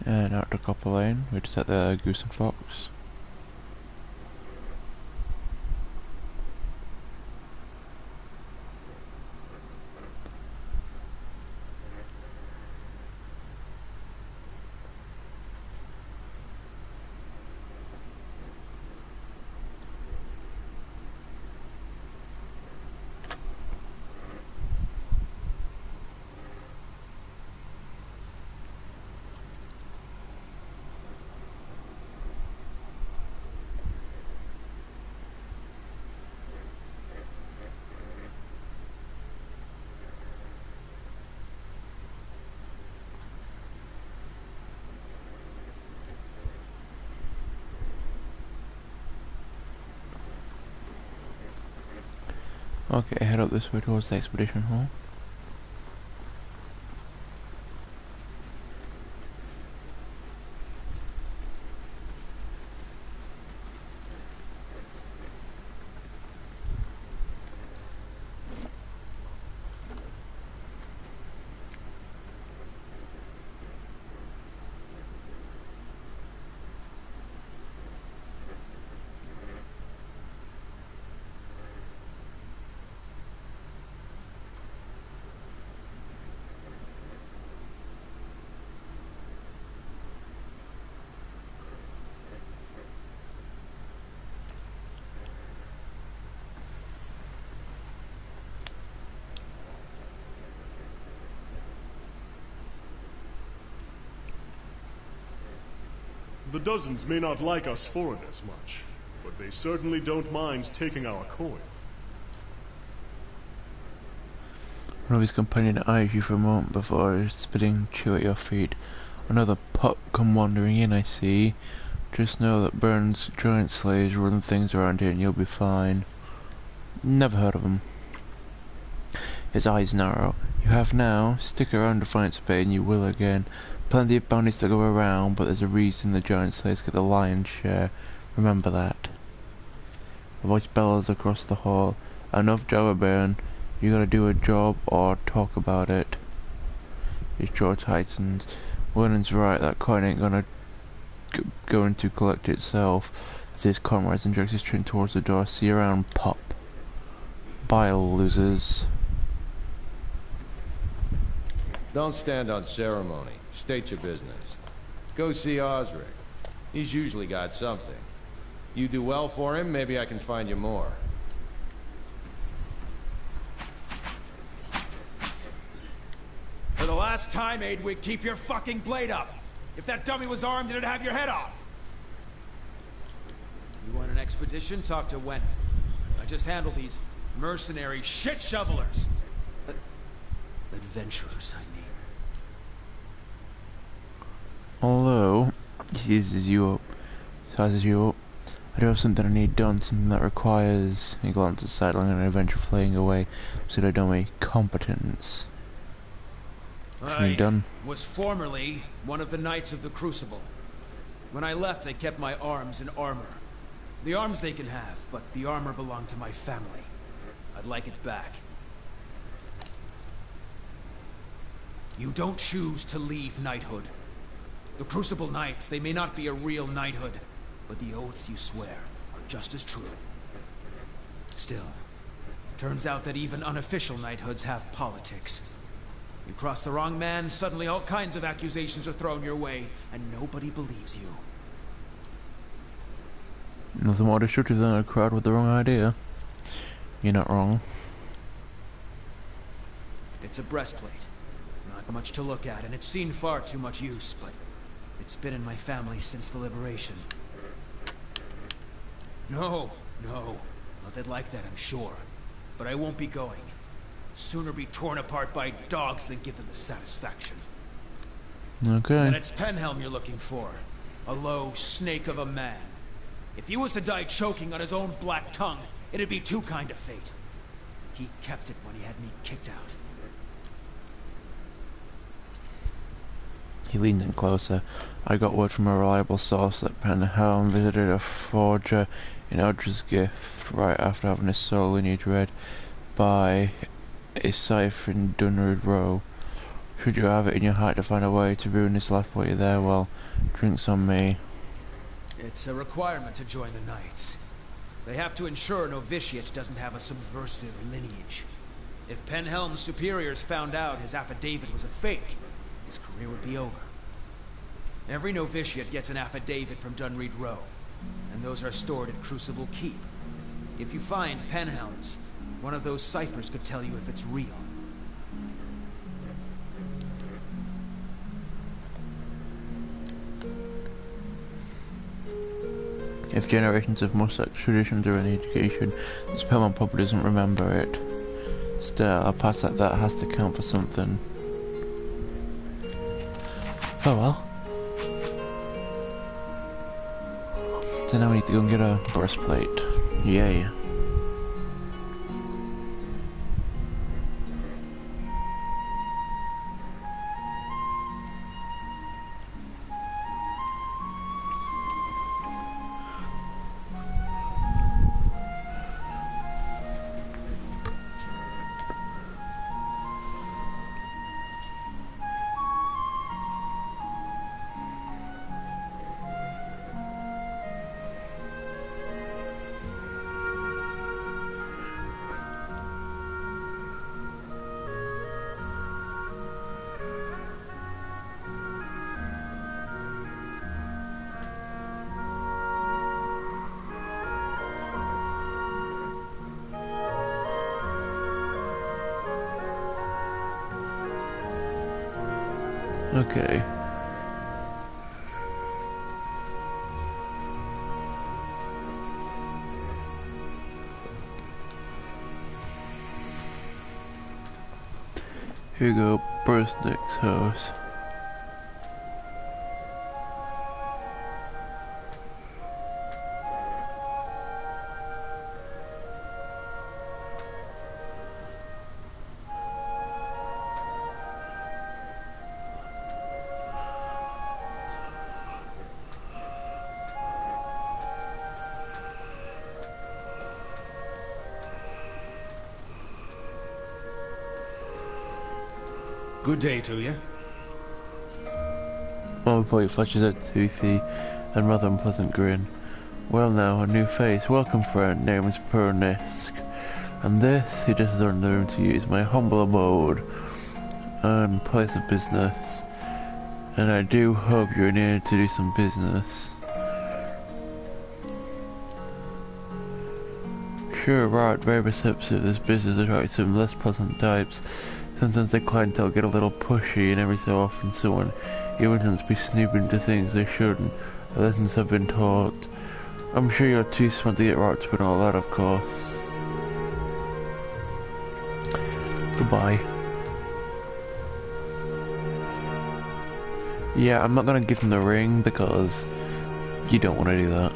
And out to Copper Lane, we just at the Goose and Fox. Okay, head up this way towards the expedition hall. The dozens may not like us foreigners much, but they certainly don't mind taking our coin. One of his companion eyes you for a moment before spitting chew at your feet. Another pup come wandering in, I see. Just know that Burns' giant slaves run things around here and you'll be fine. Never heard of them. His eyes narrow. You have now. Stick around to find Spade and you will again. Plenty of bounties to go around, but there's a reason the giant slaves get the lion's share. Remember that. A voice bellows across the hall. Enough, Java Baron. You gotta do a job or talk about it. His jaw tightens. Vernon's right, that coin ain't going to collect itself. As his comrades and directs his chin towards the door. See you around, pup. Bye, losers. Don't stand on ceremony. State your business. Go see Osric. He's usually got something. You do well for him, maybe I can find you more. For the last time, Aidwig, keep your fucking blade up! If that dummy was armed, it'd have your head off! You want an expedition? Talk to Wen. I just handle these mercenary shit shovelers. Adventurers, I mean. Although, he sizes you up. I do have something I need done, something that requires, he glances sidelong and an adventure fleeing away, pseudo-dummy competence. I was formerly one of the Knights of the Crucible. When I left, they kept my arms and armor. The arms they can have, but the armor belonged to my family. I'd like it back. You don't choose to leave knighthood. The Crucible Knights, they may not be a real knighthood, but the oaths you swear are just as true. Still, turns out that even unofficial knighthoods have politics. You cross the wrong man, suddenly all kinds of accusations are thrown your way, and nobody believes you. Nothing more destructive than a crowd with the wrong idea. You're not wrong. It's a breastplate. Not much to look at, and it's seen far too much use, but it's been in my family since the liberation. No, not that like that, I'm sure. But I won't be going. Sooner be torn apart by dogs than give them the satisfaction. Okay. And it's Penhelm you're looking for. A low snake of a man. If he was to die choking on his own black tongue, it'd be too kind a fate. He kept it when he had me kicked out. He leans in closer. I got word from a reliable source that Penhelm visited a forger in Eldra's Gift right after having his soul lineage read by a cipher in Dunrid Row. Should you have it in your heart to find a way to ruin his life while you're there, well, drinks on me. It's a requirement to join the Knights. They have to ensure a novitiate doesn't have a subversive lineage. If Penhelm's superiors found out his affidavit was a fake, his career would be over. Every novitiate gets an affidavit from Dunreed Row, and those are stored at Crucible Keep. If you find Penhelm's, one of those ciphers could tell you if it's real. If generations of Musek traditions are any education, Spellman probably doesn't remember it. Still, a past like that has to count for something. Oh well. So now we need to go and get a breastplate. Yay. Okay. Here we go, Brusnick's house. Good day to you. Well, before he flashes a toothy and rather unpleasant grin. Well now, a new face. Welcome friend, name is Pernisk. And this, he just turned the room to use my humble abode and place of business. And I do hope you're in here to do some business. Sure, right, very receptive. This business attracts some less pleasant types. Sometimes the clientele get a little pushy, and every so often someone even tends to be snooping to things they shouldn't. The lessons have been taught. I'm sure you're too smart to get wrapped up in all that, of course. Goodbye. Yeah, I'm not gonna give him the ring because you don't want to do that.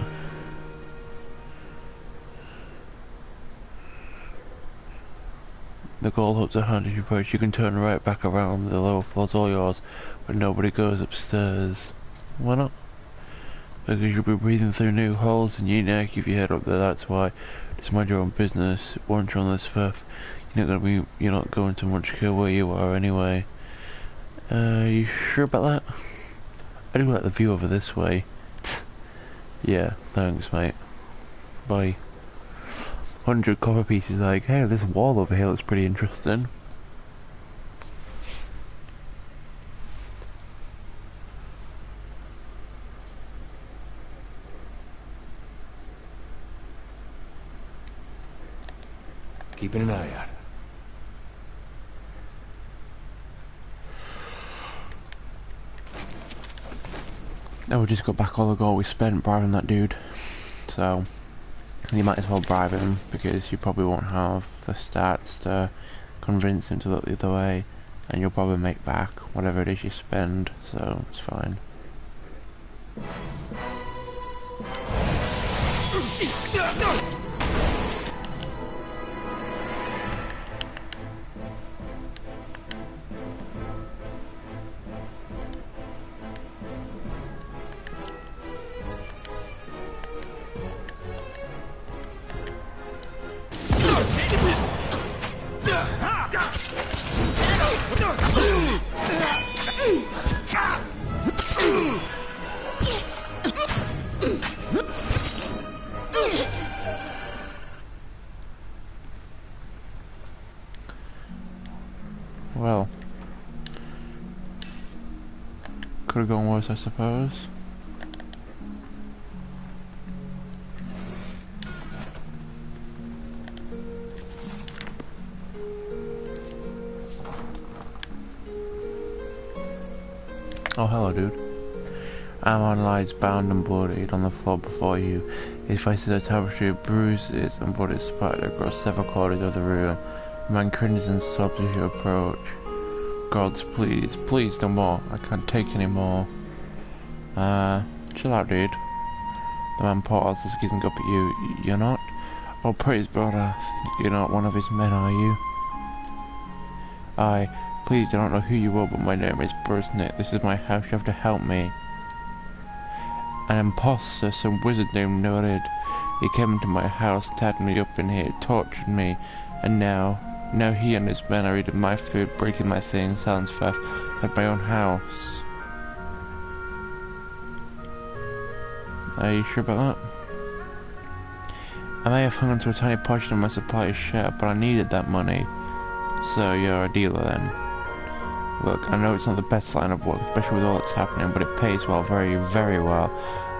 The gold hooks are handy to approach. You can turn right back around. The lower floor's all yours, but nobody goes upstairs. Why not? Because you'll be breathing through new holes in your neck if you head up there. That's why. Just mind your own business. Once you're on this firth, you're not going to much care where you are anyway. You sure about that? I do like the view over this way. Yeah, thanks, mate. Bye. 100 copper pieces, like, hey, this wall over here looks pretty interesting. Keeping an eye out. Oh, we just got back all the gold we spent bribing that dude. So you might as well bribe him, because you probably won't have the stats to convince him to look the other way, and you'll probably make back whatever it is you spend, so it's fine. Well, could have gone worse, I suppose. Oh, hello, dude. Amon lies bound and bloodied on the floor before you. His face is a tapestry of bruises and blood is spattered across several corners of the room. The man cringes and sobs as you approach. Gods, please, please, no more. I can't take any more. Chill out, dude. The man pauses, gazing up at you. You're not? Oh, praise brother. You're not one of his men, are you? Please, I don't know who you are, but my name is Brusnik. This is my house, you have to help me. An imposter, some wizard named Norid. He came into my house, tied me up in here, tortured me, and now he and his men are eating my food, breaking my things, silence theft, at my own house. Are you sure about that? I may have hung onto a tiny portion of my supplier's share, but I needed that money. So you're a dealer then? Look, I know it's not the best line of work, especially with all that's happening, but it pays well, very, very well.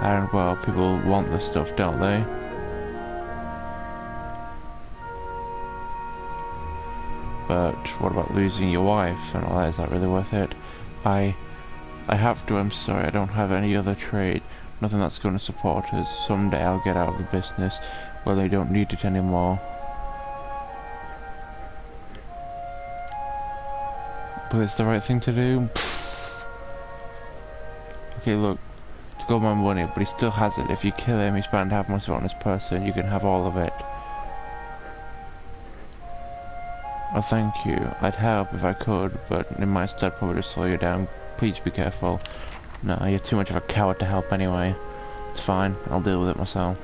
And, well, people want the stuff, don't they? But what about losing your wife and all that? Is that really worth it? I have to, I'm sorry, I don't have any other trade. Nothing that's going to support us. Someday I'll get out of the business where they don't need it anymore. But it's the right thing to do. Okay, look, to go my money, but he still has it. If you kill him, he's bound to have most of it on his person. You can have all of it. Oh, thank you. I'd help if I could, but in my stead, probably just slow you down. Please be careful. No, you're too much of a coward to help anyway. It's fine. I'll deal with it myself.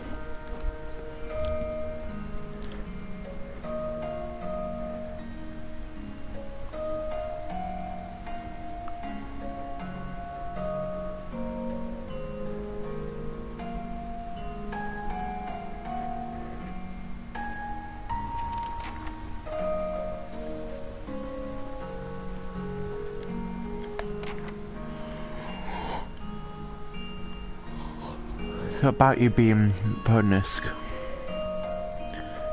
So about you being Podnisk.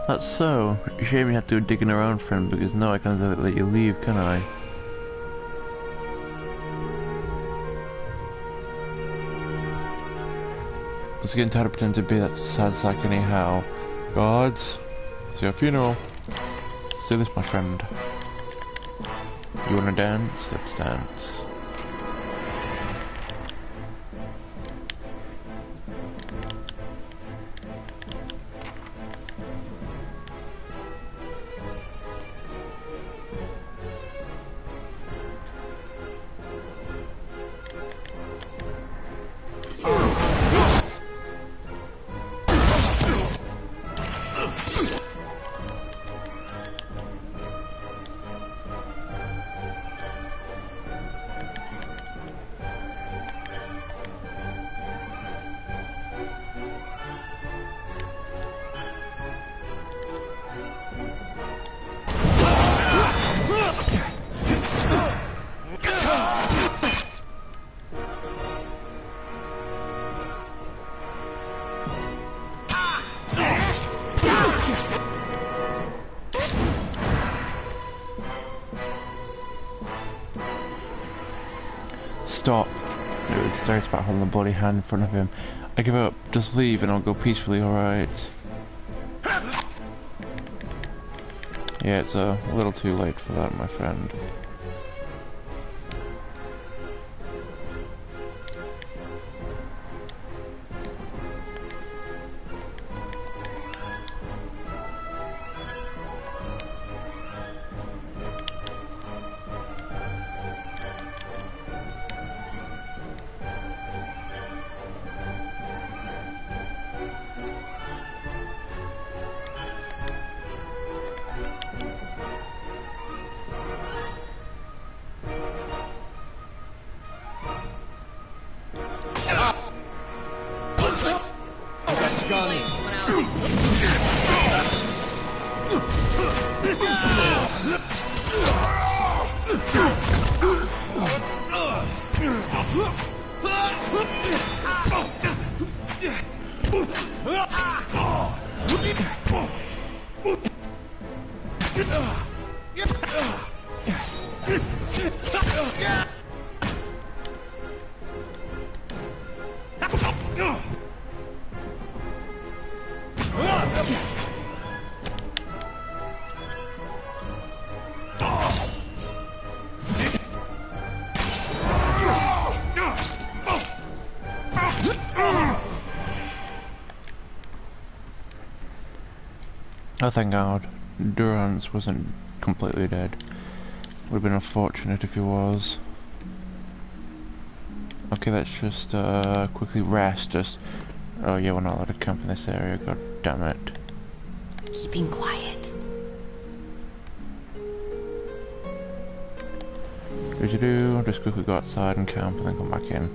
That's so. Shame you have to go digging around for him, because no, I can't let you leave, can I? I was getting tired of pretending to be that sad sack anyhow. Gods, it's your funeral. Let's do this, my friend. You wanna dance? Let's dance. Stop. It starts back holding the bloody hand in front of him. I give up. Just leave and I'll go peacefully, alright? Yeah, it's a little too late for that, my friend. Oh, thank God. Durance wasn't completely dead. Would have been unfortunate if he was. Okay, let's just quickly rest. Oh yeah, we're not allowed to camp in this area. God damn it. Keeping quiet. Do just quickly go outside and camp and then come back in.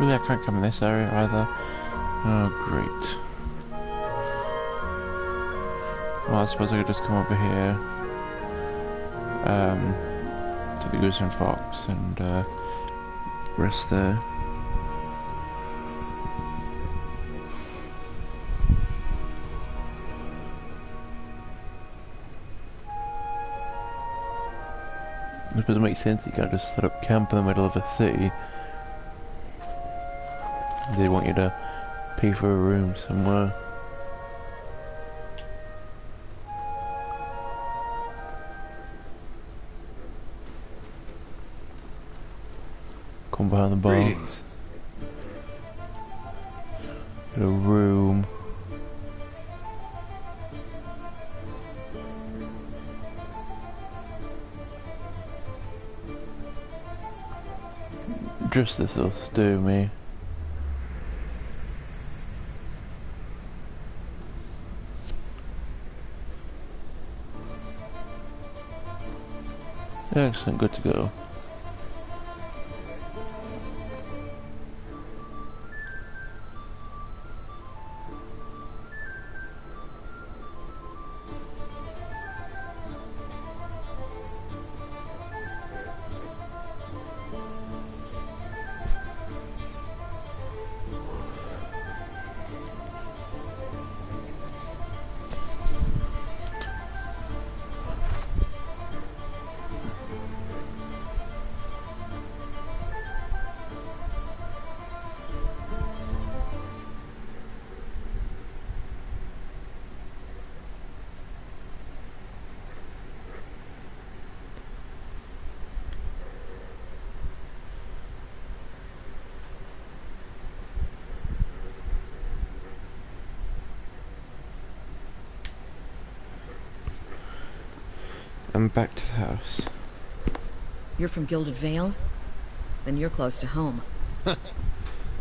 Really, I can't come in this area either. Oh, great. Well, I suppose I could just come over here. To the Goose and Fox and rest there. Which doesn't make sense. You can't just set up camp in the middle of a city. They want you to pay for a room somewhere. Come behind the bar. Greetings. Get a room. Just this'll do me. Excellent, good to go. I'm back to the house. You're from Gilded Vale? Then you're close to home.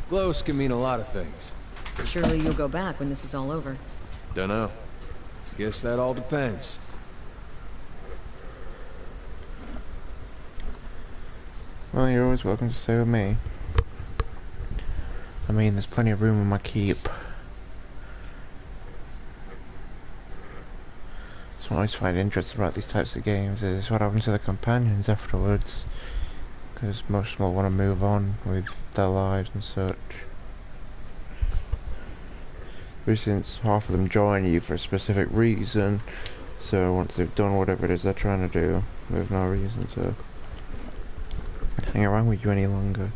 Close can mean a lot of things. Surely you'll go back when this is all over. Dunno. Guess that all depends. Well, you're always welcome to stay with me. I mean, there's plenty of room in my keep. That's what I always find interesting about these types of games is what happens to the companions afterwards. Because most of them will want to move on with their lives and such. But since half of them join you for a specific reason, so once they've done whatever it is they're trying to do, there's no reason to hang around with you any longer.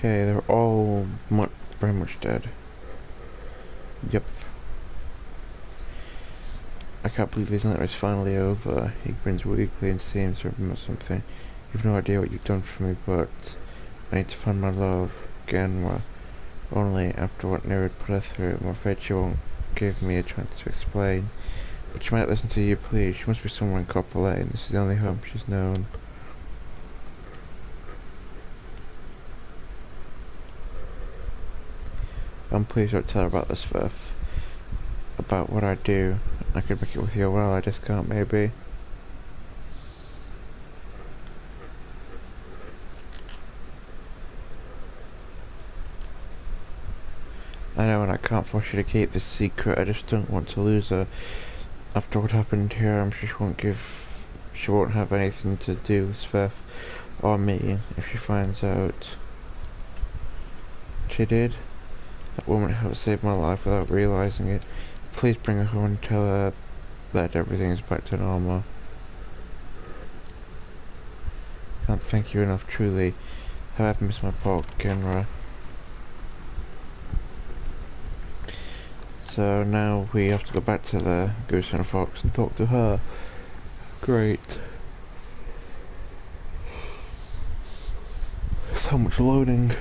Okay, they're all very much dead. Yep. I can't believe this night is finally over. He grins weakly and seems to remember something. You've no idea what you've done for me, but I need to find my love, Genwa. Only after what Nerid put her through, I'm afraid she won't give me a chance to explain. But she might listen to you, please. She must be somewhere in Copper Lane. This is the only home she's known. Please don't tell her about this stuff. About what I do. I could make it with you well, I just can't, maybe. I know, and I can't force you to keep this secret. I just don't want to lose her. After what happened here, I'm sure she won't have anything to do with Sveth or me if she finds out. She did? That woman helped save my life without realizing it. Please bring her home and tell her that everything is back to normal. Can't thank you enough, truly. How I've missed my poor Genra. So now we have to go back to the Goose and Fox and talk to her. Great. So much loading.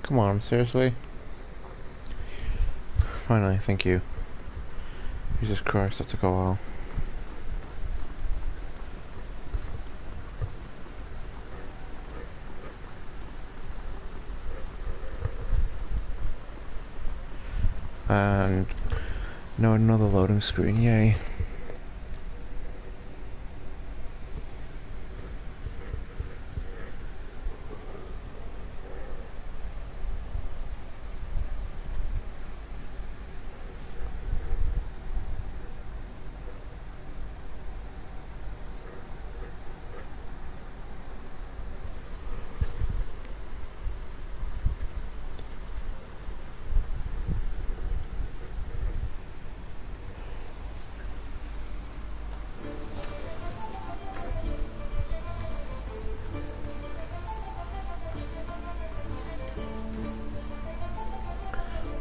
Come on, seriously? Finally, thank you. Jesus Christ, that took a while. And no, another loading screen, yay.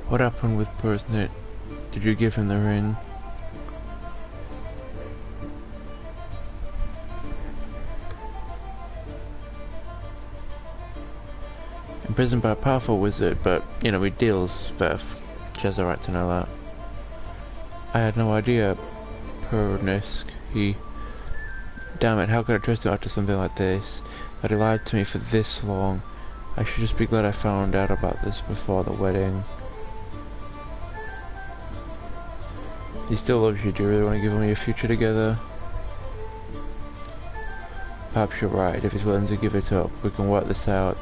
What happened with Persnit? Did you give him the ring? Imprisoned by a powerful wizard, but, you know, he deals Sveth. She has the right to know that. I had no idea, Pernisk. Damn it, how could I trust him after something like this? That he lied to me for this long. I should just be glad I found out about this before the wedding. He still loves you. Do you really want to give him your future together? Perhaps you're right. If he's willing to give it up, we can work this out.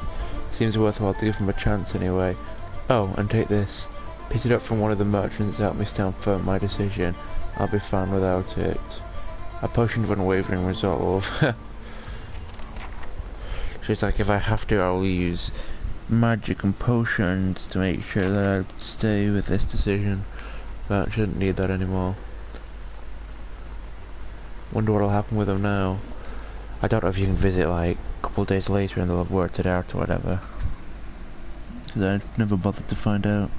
Seems worthwhile to give him a chance anyway. Oh, and take this. Pick it up from one of the merchants to help me stand firm in my decision. I'll be fine without it. A potion of unwavering resolve. She's like, if I have to, I'll use magic and potions to make sure that I stay with this decision. But shouldn't need that anymore. Wonder what'll happen with him now. I don't know if you can visit like a couple of days later and they'll have worked it out or whatever. Because I've never bothered to find out.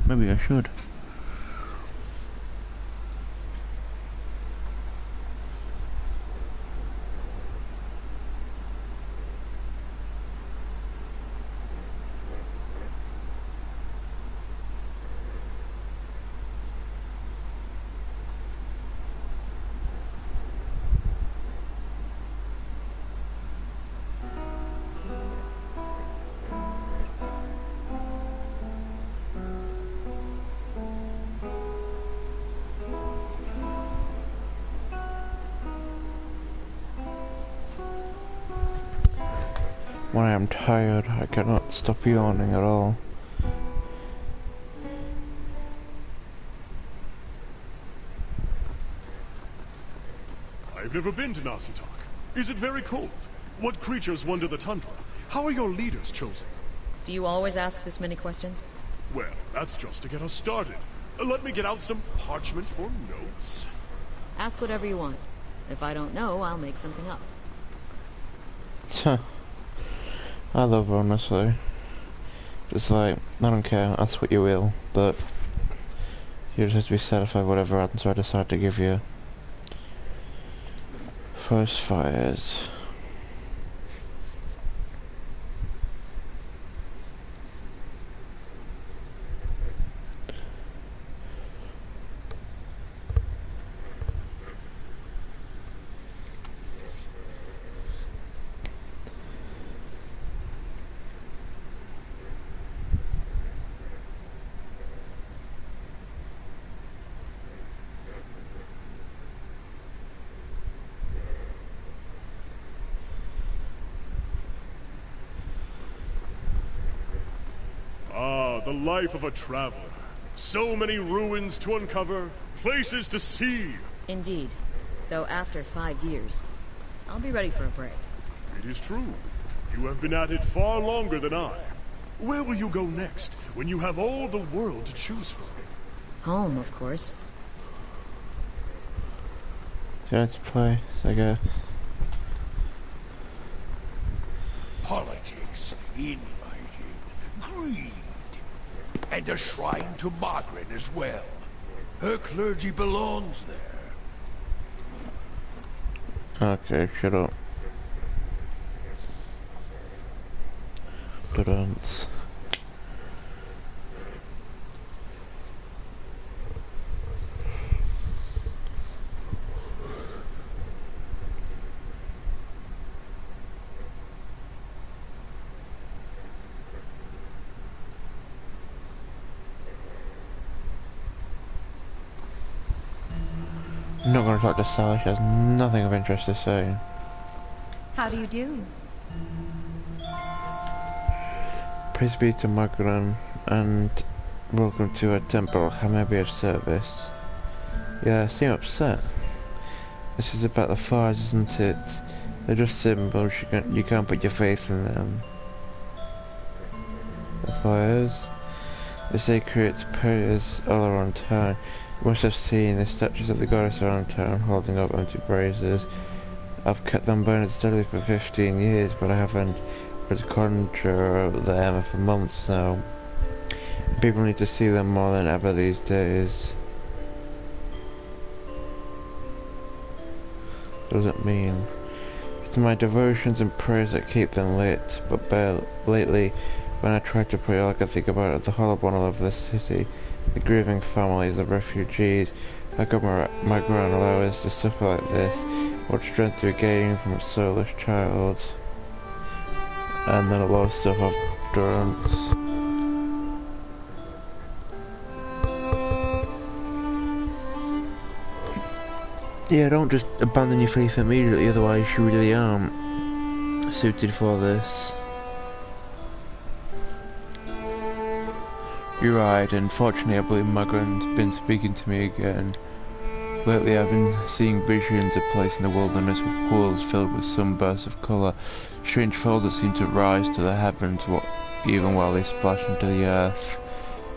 Maybe I should. when I am tired, I cannot stop yawning at all. I've never been to Nasitak. Is it very cold? What creatures wander the tundra? How are your leaders chosen? Do you always ask this many questions? Well, that's just to get us started. Let me get out some parchment for notes. Ask whatever you want. If I don't know, I'll make something up. I love her, honestly. Just like, I don't care, ask what you will, but you just have to be satisfied with whatever answer I decide to give you. First fires. Ah, the life of a traveler. So many ruins to uncover, places to see. Indeed. Though after 5 years, I'll be ready for a break. It is true. You have been at it far longer than I. Where will you go next, when you have all the world to choose from? Home, of course. That's place, I guess. Politics, infighting, greed, and a shrine to Margaret as well. Her clergy belongs there. Okay, shut up. Dance. I'm not going to talk to Sally, she has nothing of interest to say. How do you do? Praise be to Margaret and welcome to a temple. How may I be of service? Yeah, I seem upset. This is about the fires, isn't it? They're just symbols, you can't put your faith in them. The fires? They say creates prayers all around town. You must have seen the statues of the goddess around town holding up empty braziers. I've kept them burning steadily for 15 years, but I haven't read a conjure of them for months now. People need to see them more than ever these days. What does it mean? It's my devotions and prayers that keep them lit, but lately, when I try to pray, all I can think about is the horrible all over the city, the grieving families, the refugees. How could my grand allow us to suffer like this? What strength do we gain from a soulless child? And then a lot of stuff of durance. Yeah, don't just abandon your faith immediately, otherwise you really aren't suited for this. You're right, and fortunately I believe Margaret's been speaking to me again. Lately I've been seeing visions of place in the wilderness with pools filled with sunbursts of colour, strange falls that seem to rise to the heavens even while they splash into the earth.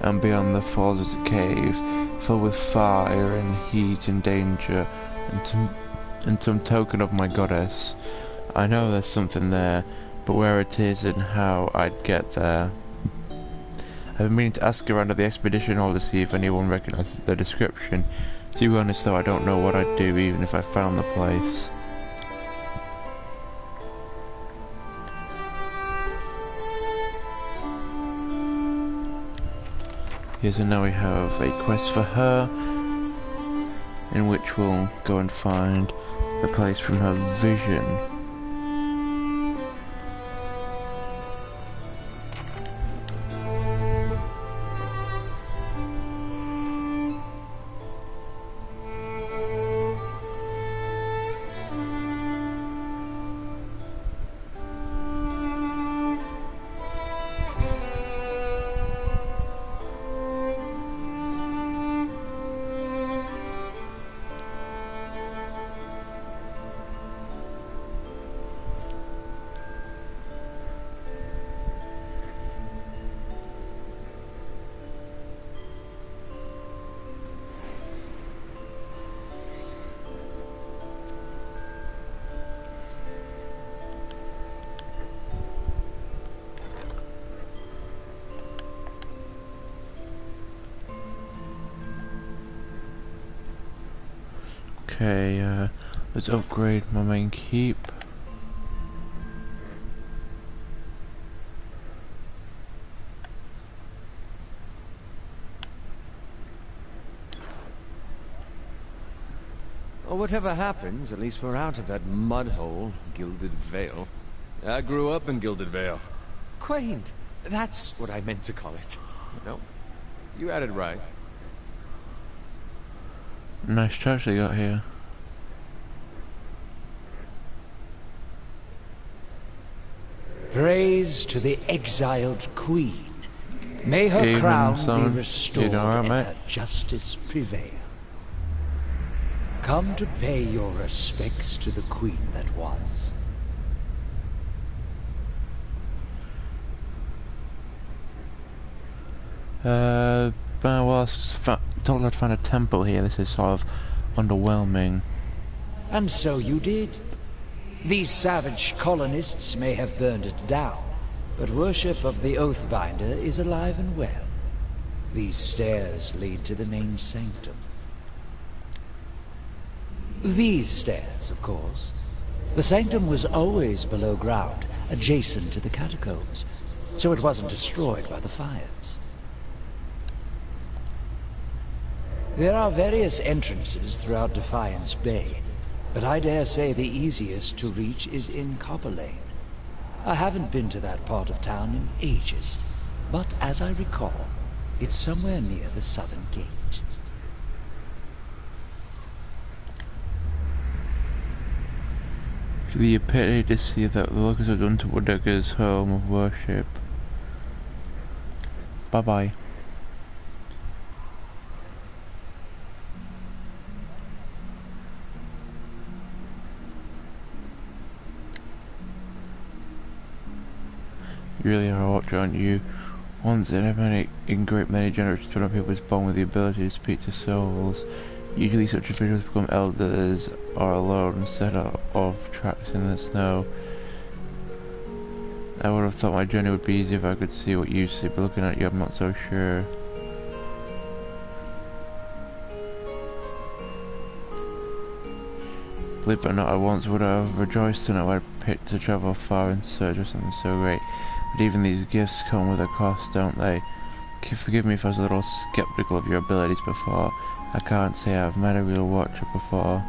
And beyond the falls is a cave, filled with fire and heat and danger, and some token of my goddess. I know there's something there, but where it is and how I'd get there. I've been meaning to ask around at the expedition hall to see if anyone recognises the description. To be honest though, I don't know what I'd do even if I found the place. Yes, and now we have a quest for her, in which we'll go and find the place from her vision. Okay, let's upgrade my main keep. Well, whatever happens, at least we're out of that mud hole, Gilded Vale. I grew up in Gilded Vale. Quaint. That's what I meant to call it. No, you had it right. Nice church they got here. Praise to the exiled queen. May her Evening, crown son. be restored You alright, and mate? her justice prevail. Come to pay your respects to the queen that was. Well, I was told I'd find a temple here. This is sort of underwhelming. And so you did. These savage colonists may have burned it down, but worship of the Oathbinder is alive and well. These stairs lead to the main sanctum. These stairs, of course. The sanctum was always below ground, adjacent to the catacombs, so it wasn't destroyed by the fires. There are various entrances throughout Defiance Bay, but I dare say the easiest to reach is in Copper Lane. I haven't been to that part of town in ages, but as I recall, it's somewhere near the southern gate. It'd be a pity to see that the locals have done to Woodacre's home of worship. Bye bye. You really are a watcher, aren't you? Once in great many generations, when people is born with the ability to speak to souls. Usually such individuals become elders or alone instead of tracks in the snow. I would have thought my journey would be easy if I could see what you see, but looking at you I'm not so sure. Believe it or not, I once would have rejoiced to know I'd picked to travel far in search of something so great. But even these gifts come with a cost, don't they? Forgive me if I was a little skeptical of your abilities before. I can't say I've met a real watcher before.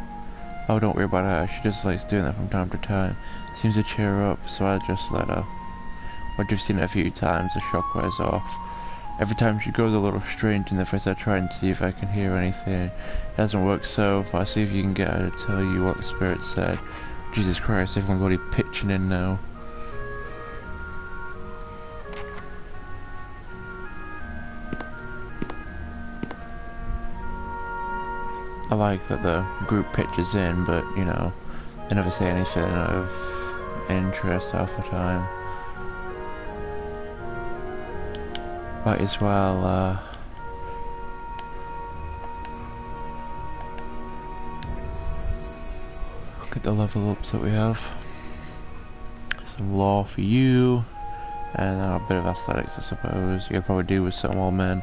Oh, don't worry about her. She just likes doing that from time to time. Seems to cheer her up, so I just let her. Once you've seen it a few times, the shock wears off. Every time she goes a little strange in the face, I try and see if I can hear anything. It doesn't work so far. See if you can get her to tell you what the spirit said. Jesus Christ, everybody pitching in now. I like that the group pitches in, but, you know, they never say anything of interest half the time. Might as well, look at the level ups that we have. Some law for you, and a bit of athletics, I suppose. You could probably do with some old men.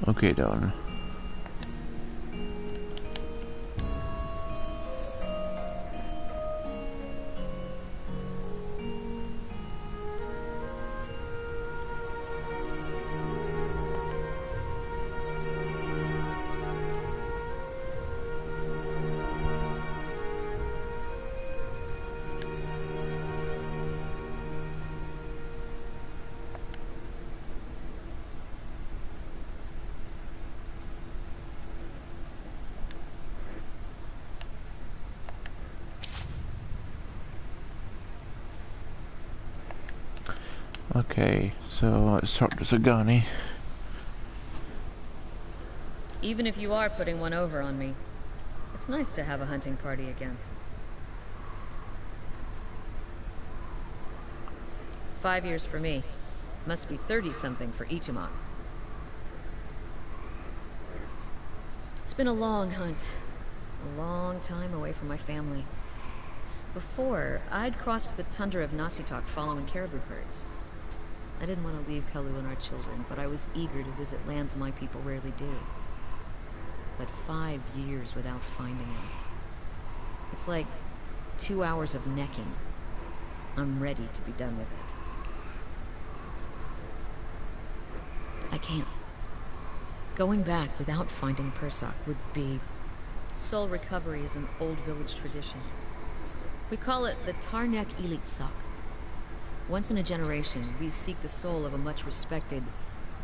Okay, done. Okay, so let's talk to Zagani. Even if you are putting one over on me, it's nice to have a hunting party again. 5 years for me. Must be 30-something for Ichimak. It's been a long hunt. A long time away from my family. Before, I'd crossed the tundra of Nasitok following caribou herds. I didn't want to leave Kalu and our children, but I was eager to visit lands my people rarely do. But 5 years without finding him. It's like 2 hours of necking. I'm ready to be done with it. I can't. Going back without finding Persak would be... Soul recovery is an old village tradition. We call it the Tarnek Ilitsak. Once in a generation, we seek the soul of a much respected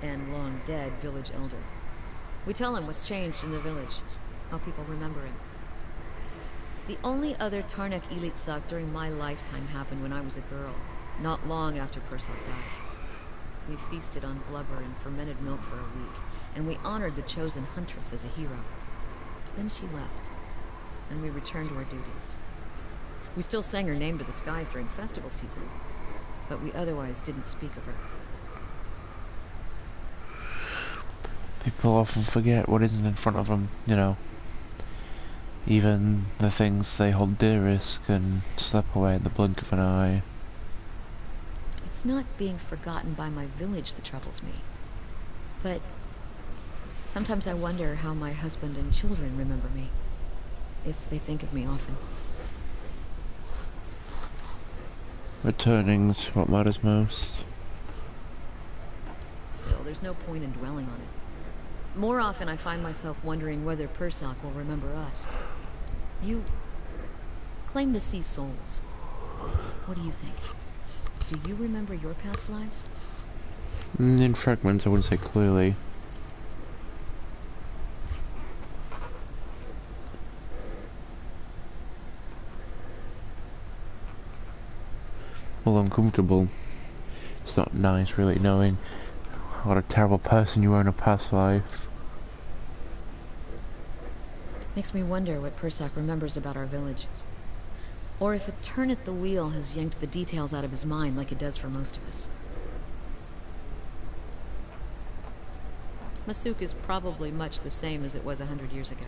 and long dead village elder. We tell him what's changed in the village, how people remember him. The only other Tarnek Ilitsak during my lifetime happened when I was a girl, not long after Persak died. We feasted on blubber and fermented milk for a week, and we honored the chosen huntress as a hero. Then she left, and we returned to our duties. We still sang her name to the skies during festival season, but we otherwise didn't speak of her. People often forget what isn't in front of them, you know. Even the things they hold dearest can slip away in the blink of an eye. It's not being forgotten by my village that troubles me. But sometimes I wonder how my husband and children remember me. If they think of me often. Returning's what matters most. Still, there's no point in dwelling on it. More often I find myself wondering whether Persak will remember us. You claim to see souls. What do you think? Do you remember your past lives? In fragments, I wouldn't say clearly. Well, uncomfortable. It's not nice, really, knowing what a terrible person you were in a past life. Makes me wonder what Persak remembers about our village. Or if a turn at the wheel has yanked the details out of his mind like it does for most of us. Masuk is probably much the same as it was 100 years ago.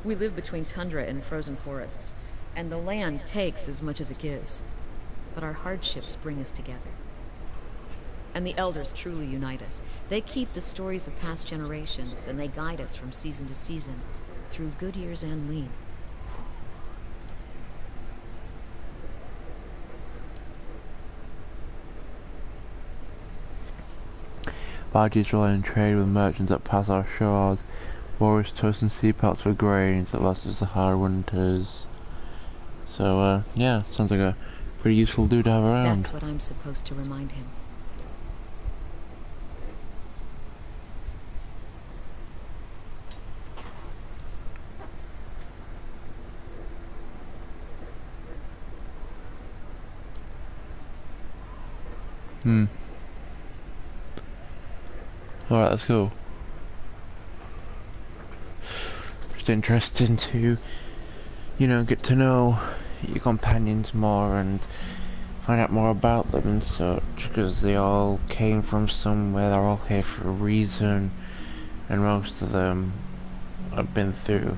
We live between tundra and frozen forests, and the land takes as much as it gives. But our hardships bring us together. And the elders truly unite us. They keep the stories of past generations, and they guide us from season to season, through good years and lean. Barges rely on trade with merchants that pass our shores. Warriors toast and sea pelts for grains that last us the hard winters. So, yeah, sounds like a pretty useful dude to have around. That's what I'm supposed to remind him. Alright, let's go. Just interesting to, you know, get to know your companions more and find out more about them and such, because they all came from somewhere, they're all here for a reason, and most of them have been through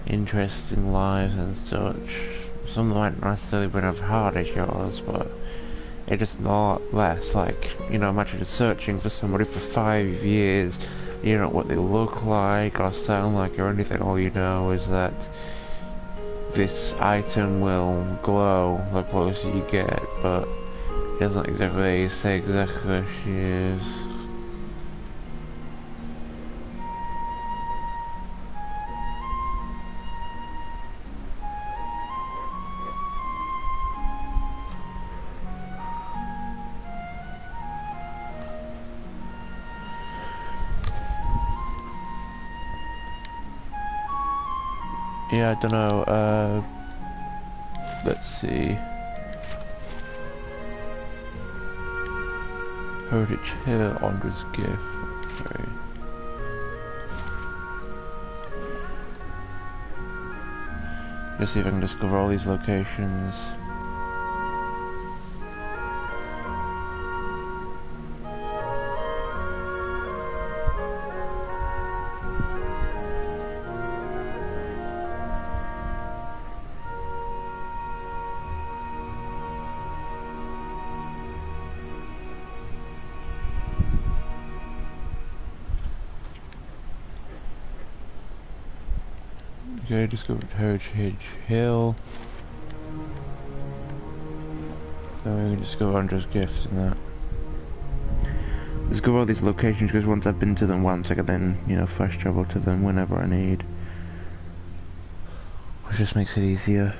interesting lives and such. Some of them might not necessarily been as hard as yours, but it's just not less. Like, you know, imagine just searching for somebody for 5 years, you don't know what they look like or sound like or anything. All you know is that this item will glow the closer you get, but it doesn't exactly say exactly where she is. Yeah, I don't know, let's see. Heritage Hill, Andre's Gift. Okay. Just see if I can discover all these locations. Okay, discovered Heritage Hill. Then we can discover Andre's Gift and that. Discover all these locations because once I've been to them once, I can then, you know, fast travel to them whenever I need. Which just makes it easier.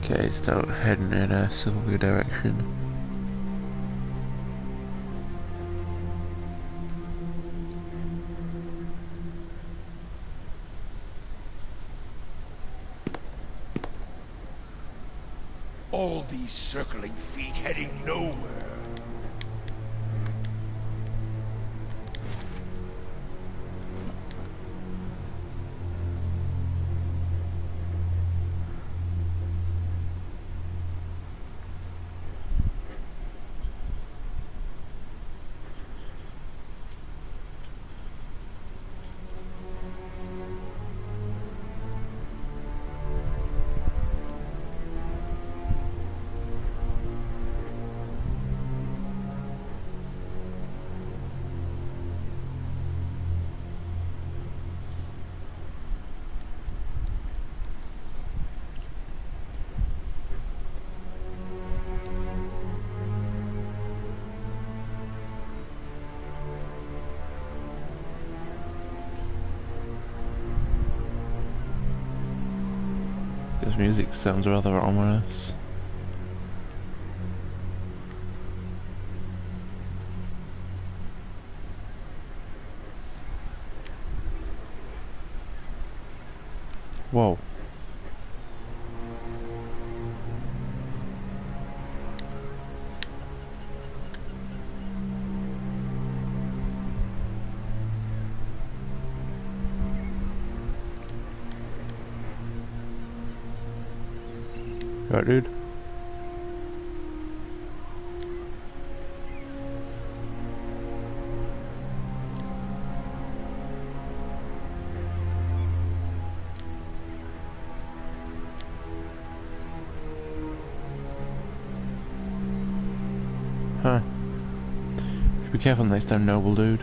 Okay, start heading in a southerly direction. All these circling feet heading nowhere. This music sounds rather ominous. Whoa. Right, dude. Huh. Should be careful next time, noble dude.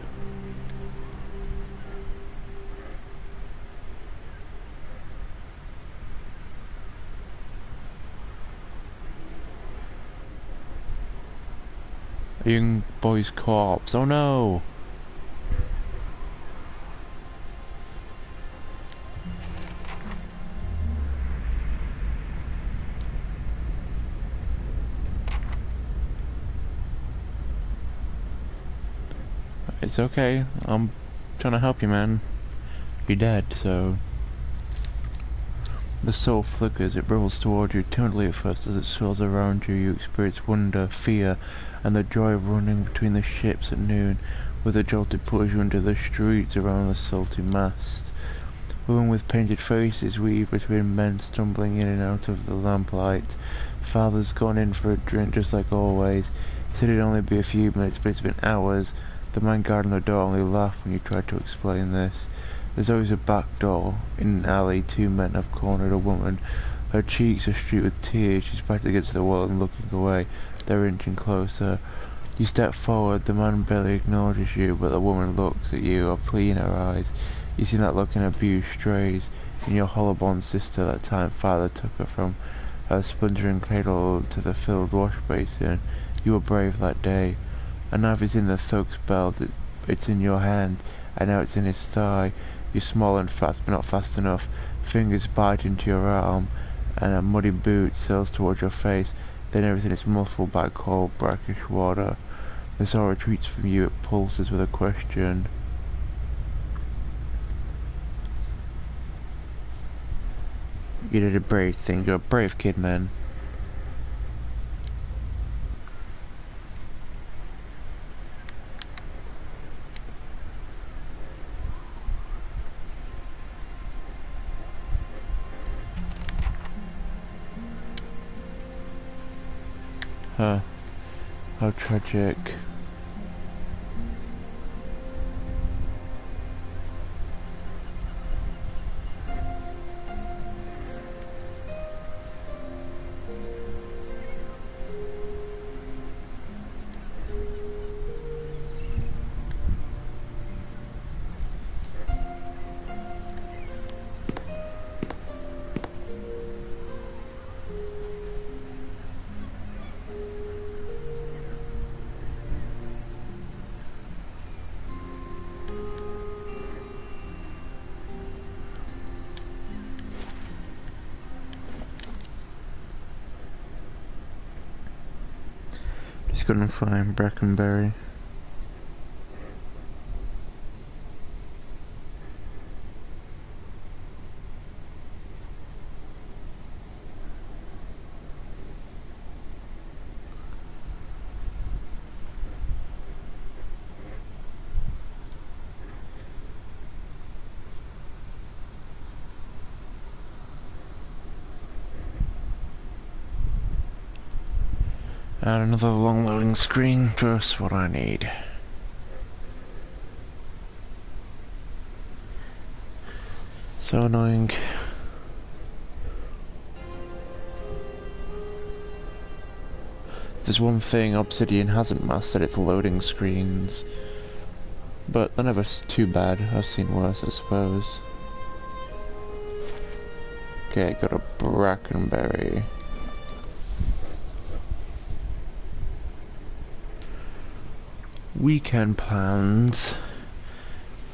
A young boy's corpse. Oh no! It's okay. I'm trying to help you, man. You're dead, so... The soul flickers, it bubbles toward you timidly at first. As it swirls around you, you experience wonder, fear, and the joy of running between the ships at noon, with a jolt it pulls you into the streets around the salty mast. Women with painted faces weave between men stumbling in and out of the lamplight. Father's gone in for a drink just like always. He said it'd only be a few minutes, but it's been hours. The man guarding the door only laughed when you tried to explain this. There's always a back door. In an alley, two men have cornered a woman. Her cheeks are streaked with tears. She's backed against the wall and looking away. They're inching closer. You step forward. The man barely acknowledges you, but the woman looks at you, a plea in her eyes. You see that look in abused strays. In your hollow-born sister, that time father took her from her splintering cradle to the filled wash basin. You were brave that day. A knife is in the thug's belt. It's in your hand, and now it's in his thigh. You're small and fast, but not fast enough. Fingers bite into your arm, and a muddy boot sails towards your face. Then everything is muffled by cold, brackish water. The soul retreats from you. It pulses with a question. You did a brave thing. You're a brave kid, man. Huh. How tragic. Just gonna find Brackenberry. And another long loading screen, just what I need. So annoying. There's one thing Obsidian hasn't mastered, it's loading screens. But they're never too bad, I've seen worse I suppose. Okay, got a Brackenberry. Weekend plans.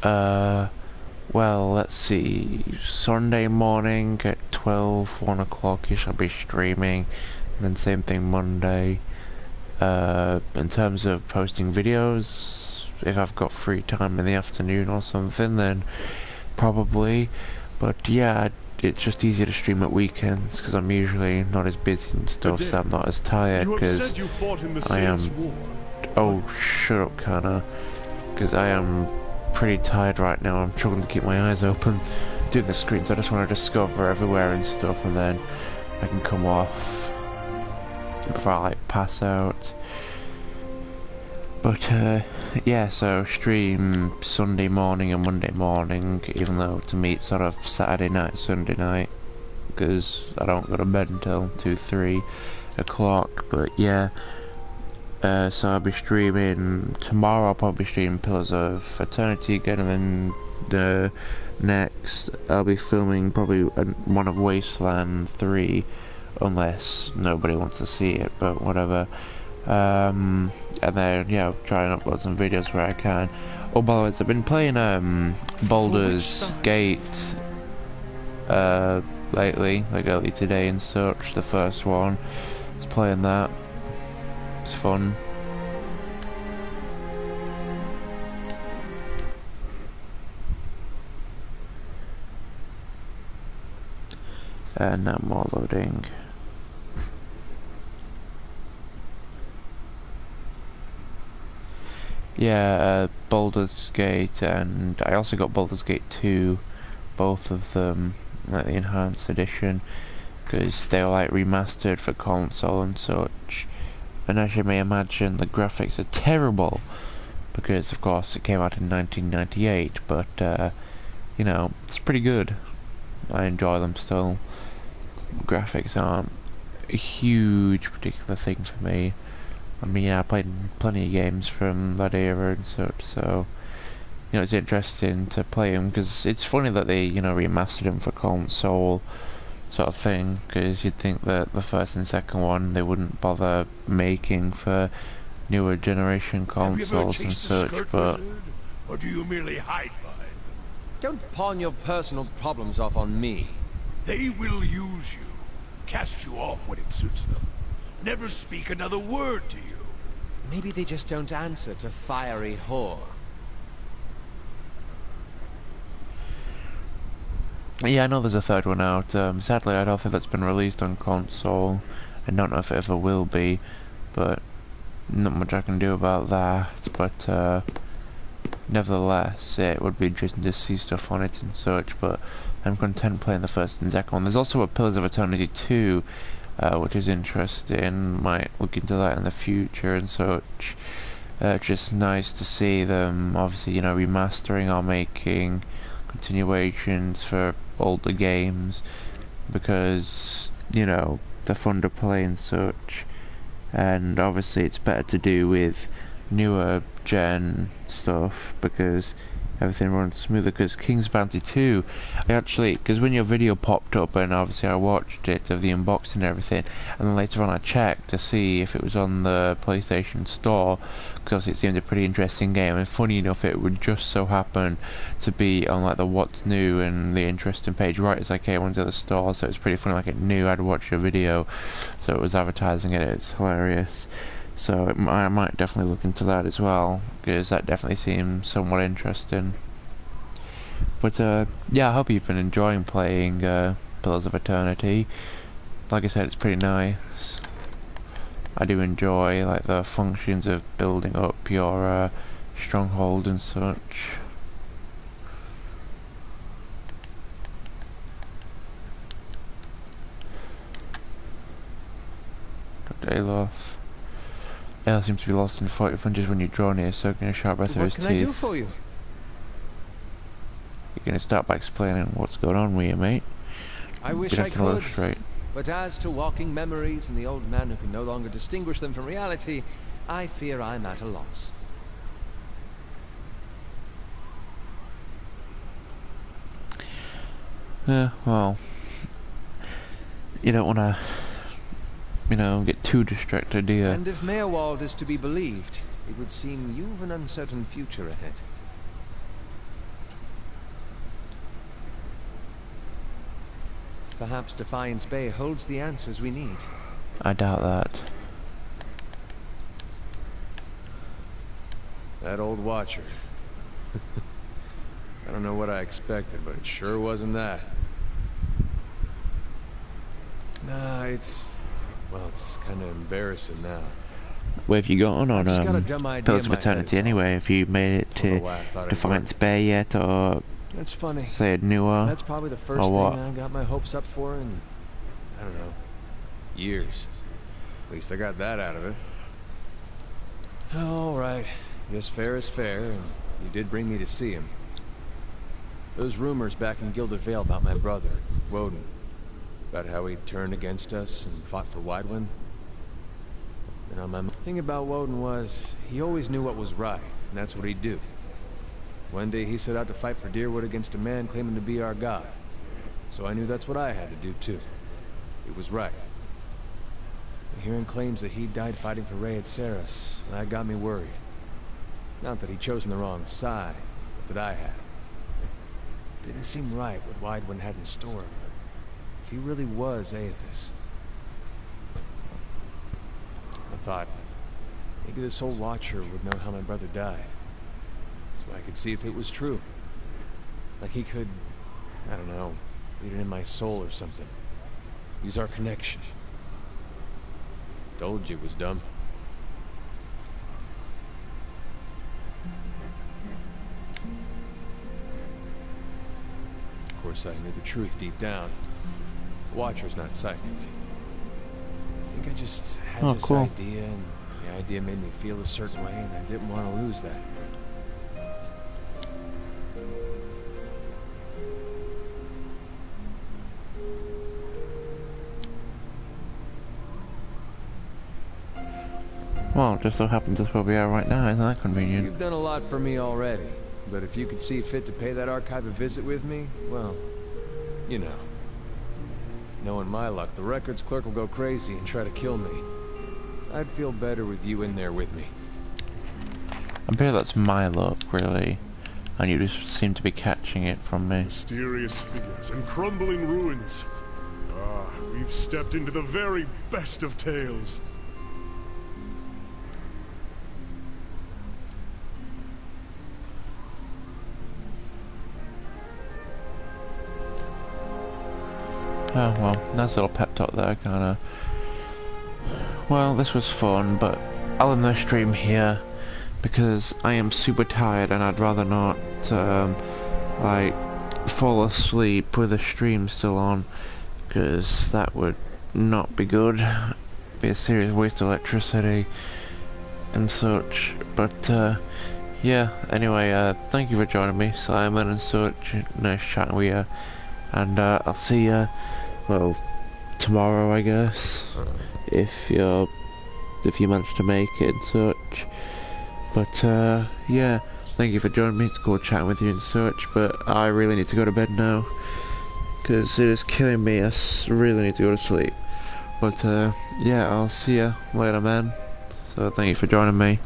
Well, let's see. Sunday morning at 1 o'clock-ish I'll be streaming, and then same thing Monday. In terms of posting videos, if I've got free time in the afternoon or something, then probably. But yeah, it's just easier to stream at weekends because I'm usually not as busy and stuff, so I'm not as tired because I am. Oh, shut up, Kana. Because I am pretty tired right now. I'm struggling to keep my eyes open doing the screens. I just want to discover everywhere and stuff, and then I can come off before I like pass out. But yeah, so stream Sunday morning and Monday morning, even though to me it's sort of Saturday night, Sunday night, because I don't go to bed until 2, 3 o'clock. But yeah. So I'll be streaming tomorrow. I'll probably stream Pillars of Eternity again, and then the next I'll be filming probably one of Wasteland 3, unless nobody wants to see it, but whatever. And then yeah, I'll try and upload some videos where I can. Oh, by the way, I've been playing Baldur's Gate lately, like early today and such. The first one, it's playing that. It's fun. And now more loading. Yeah, Baldur's Gate, and I also got Baldur's Gate 2, both of them, like the enhanced edition, because they were like remastered for console and such. And as you may imagine, the graphics are terrible, because of course it came out in 1998, but you know, it's pretty good. I enjoy them still. Graphics aren't a huge particular thing for me. I mean, yeah, I played plenty of games from that era and such, so you know, it's interesting to play them, because it's funny that they, you know, remastered them for console sort of thing, because you'd think that the first and second one they wouldn't bother making for newer generation consoles and such, but Or do you merely hide behind them? Don't pawn your personal problems off on me. They will use you, cast you off when it suits them. Never speak another word to you. Maybe they just don't answer to fiery whore. Yeah, I know there's a third one out. Sadly, I don't think that's been released on console. I don't know if it ever will be, but not much I can do about that. But nevertheless, it would be interesting to see stuff on it and such. But I'm content playing the first and second one. There's also a Pillars of Eternity 2, which is interesting. Might look into that in the future and such. Just nice to see them, obviously, you know, remastering or making continuations for older games, because, you know, they're fun to play and such. And obviously it's better to do with newer gen stuff because everything runs smoother. Because King's Bounty 2, because when your video popped up and obviously I watched it of the unboxing and everything, and then later on I checked to see if it was on the PlayStation Store, because it seemed a pretty interesting game, and funny enough it would just so happen to be on like the what's new and the interesting page right as I came onto the store, so it's pretty funny, like it knew I'd watched a video, so it was advertising it. It's hilarious. So I might definitely look into that as well, because that definitely seems somewhat interesting. But yeah, I hope you've been enjoying playing Pillars of Eternity. Like I said, it's pretty nice. I do enjoy like the functions of building up your stronghold and such. Dr. Aloth. Ele seems to be lost in 40 flinches when you draw near, soaking a sharp breath of his teeth. What can I do for you? You're gonna start by explaining what's going on with you, mate. I wish I could, but as to walking memories and the old man who can no longer distinguish them from reality, I fear I'm at a loss. Yeah, well, you don't want to, you know, get too distracted, do you? And if Meerwald is to be believed, it would seem you've an uncertain future ahead. Perhaps Defiance Bay holds the answers we need. I doubt that. That old Watcher. I don't know what I expected, but it sure wasn't that. Nah, it's kind of embarrassing now. Where have you gone on Pillars of my Eternity head. anyway? Have you made it to Defiance Bay yet, or That's funny. say newer? That's probably the first thing I got my hopes up for in, I don't know, years. At least I got that out of it. All right. Guess fair is fair, and you did bring me to see him. Those rumors back in Gilded Vale about my brother, Woden, about how he turned against us and fought for Widewind. And on my thing about Woden was, he always knew what was right, and that's what he'd do. One day he set out to fight for Deerwood against a man claiming to be our god. So I knew that's what I had to do too. It was right. And hearing claims that he died fighting for Rhea Seras, that got me worried. Not that he'd chosen the wrong side, but that I had. It didn't seem right what Widewind had in store, but if he really was Aethys, I thought, maybe this old Watcher would know how my brother died. So I could see if it was true. Like he could, I don't know, read it in my soul or something. Use our connection. Told you it was dumb. Of course, I knew the truth deep down. Watcher's not psychic. I think I just had this idea, and the idea made me feel a certain way, and I didn't want to lose that. Well, it just so happens that's where we are right now. Isn't that convenient? You've done a lot for me already, but if you could see fit to pay that archive a visit with me, well, you know. Knowing my luck, the records clerk will go crazy and try to kill me. I'd feel better with you in there with me. I'm sure that's my luck, really. and you just seem to be catching it from me. Mysterious figures and crumbling ruins. Ah, we've stepped into the very best of tales. Oh well, nice little pep talk there, kinda. Well, this was fun, but I'll end the stream here because I am super tired and I'd rather not, like, fall asleep with the stream still on, because that would not be good. Be a serious waste of electricity and such. But yeah, anyway, thank you for joining me, Simon, and such. Nice chatting with you, and I'll see you, well, tomorrow, I guess, if you manage to make it and such. But yeah, thank you for joining me. It's cool chatting with you and such, but I really need to go to bed now because it is killing me. I really need to go to sleep. But yeah, I'll see you later, man. So thank you for joining me.